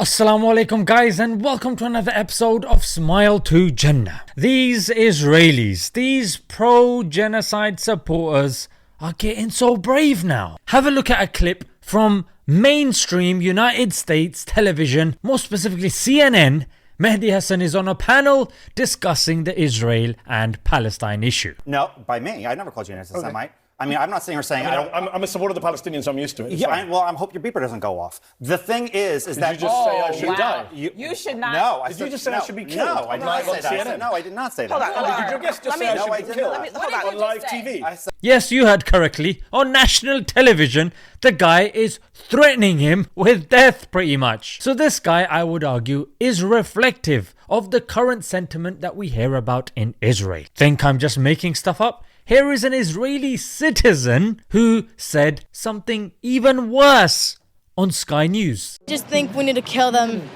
Assalamu alaikum guys, and welcome to another episode of Smile to Jannah. These Israelis, these pro-genocide supporters are getting so brave now. Have a look at a clip from mainstream United States television, more specifically CNN. Mehdi Hasan is on a panel discussing the Israel and Palestine issue. No, by me. I never called you an anti-Semite. I mean, I'm not sitting here saying I'm a supporter of the Palestinians, so I'm used to it. Yeah, I hope your beeper doesn't go off. The thing is that you just say I should die? You should not. No, Did you just say I should be killed? No, I did not say that. CNN? No, I did not say that. Hold on. Did your guest just say I should be killed? On live TV. Yes, you heard correctly. On national television, the guy is threatening him with death pretty much. So this guy, I would argue, is reflective of the current sentiment that we hear about in Israel. Think I'm just making stuff up? Here is an Israeli citizen who said something even worse on Sky News. Just think we need to kill them,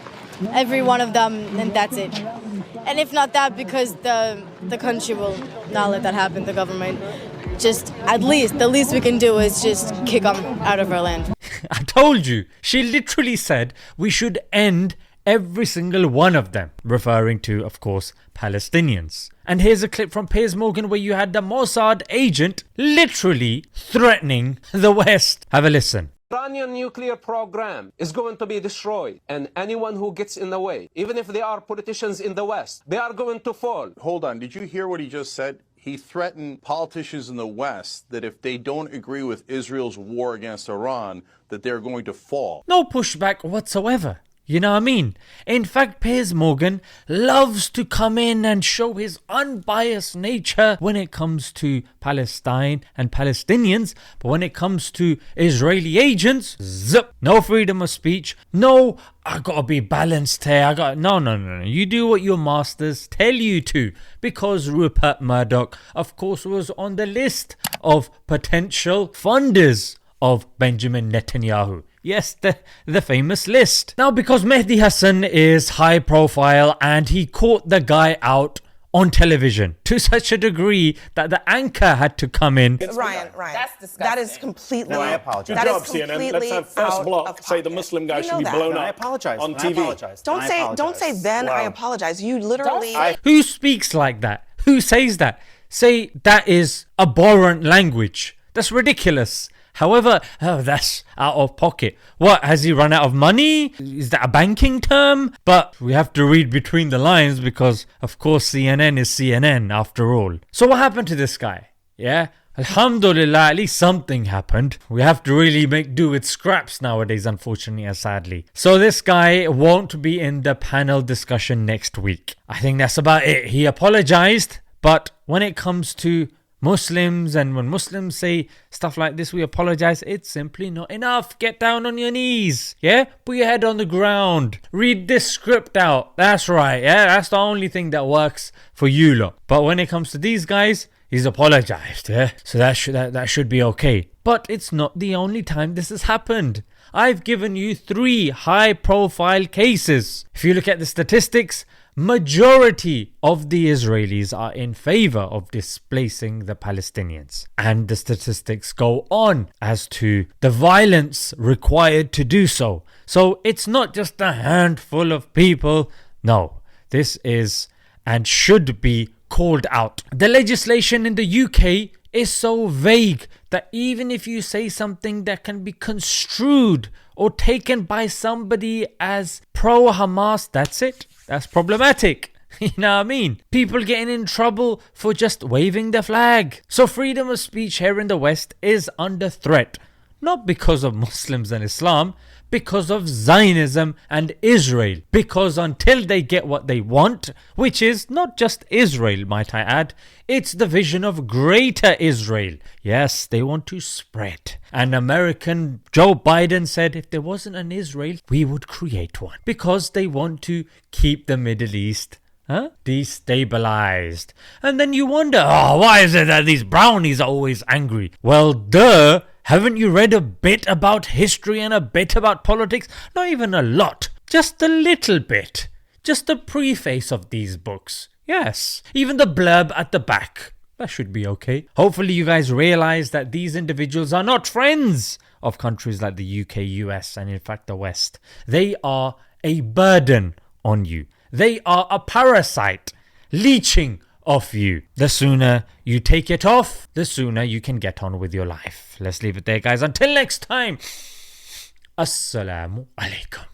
every one of them, and that's it. And if not that, because the country will not let that happen, the government. Just the least we can do is just kick them out of our land. I told you, she literally said we should end every single one of them, referring to, of course, Palestinians. And here's a clip from Piers Morgan where you had the Mossad agent literally threatening the West. Have a listen. Iranian nuclear program is going to be destroyed, and anyone who gets in the way, even if they are politicians in the West, they are going to fall. Hold on, did you hear what he just said? He threatened politicians in the West that if they don't agree with Israel's war against Iran, that they're going to fall. No pushback whatsoever. You know what I mean? In fact, Piers Morgan loves to come in and show his unbiased nature when it comes to Palestine and Palestinians. But when it comes to Israeli agents, zip, no freedom of speech. No, I gotta be balanced here. No. You do what your masters tell you to. Because Rupert Murdoch, of course, was on the list of potential funders of Benjamin Netanyahu. Yes, the famous list. Now, because Mehdi Hasan is high profile and he caught the guy out on television to such a degree that the anchor had to come in. Ryan, that's disgusting. That is completely. No, I apologize. That Good job, is CNN. completely Let's have first out block of say the pocket. Muslim guy You should know be that. blown No, I up apologize. on I TV. apologize. Don't I say apologize. then I Wow. apologize. You literally. Who speaks like that? Who says that? Say that is abhorrent language. That's ridiculous. However, that's out of pocket. What, has he run out of money? Is that a banking term? But we have to read between the lines because, of course, CNN is CNN after all. So what happened to this guy? Yeah? Alhamdulillah, at least something happened. We have to really make do with scraps nowadays, unfortunately and sadly. So this guy won't be in the panel discussion next week. I think that's about it. He apologized, but when it comes to Muslims, and when Muslims say stuff like this, we apologize, it's simply not enough. Get down on your knees, yeah? Put your head on the ground. Read this script out. That's right, yeah? That's the only thing that works for you lot. But when it comes to these guys, he's apologized, yeah? So that should be okay. But it's not the only time this has happened. I've given you 3 high-profile cases. If you look at the statistics, majority of the Israelis are in favor of displacing the Palestinians. And the statistics go on as to the violence required to do so. So it's not just a handful of people. No, this is and should be called out. The legislation in the UK is so vague that even if you say something that can be construed or taken by somebody as pro-Hamas, that's it. That's problematic. You know what I mean? People getting in trouble for just waving the flag. So freedom of speech here in the West is under threat. Not because of Muslims and Islam, because of Zionism and Israel. Because until they get what they want, which is not just Israel, might I add, it's the vision of greater Israel. Yes, they want to spread. And American Joe Biden said if there wasn't an Israel, we would create one. Because they want to keep the Middle East destabilized. And then you wonder, why is it that these brownies are always angry? Well, duh. Haven't you read a bit about history and a bit about politics? Not even a lot, just a little bit. Just the preface of these books. Yes, even the blurb at the back. That should be okay. Hopefully you guys realize that these individuals are not friends of countries like the UK, US, and in fact the West. They are a burden on you. They are a parasite leeching off you. The sooner you take it off, the sooner you can get on with your life. Let's leave it there, guys. Until next time, Assalamu alaikum.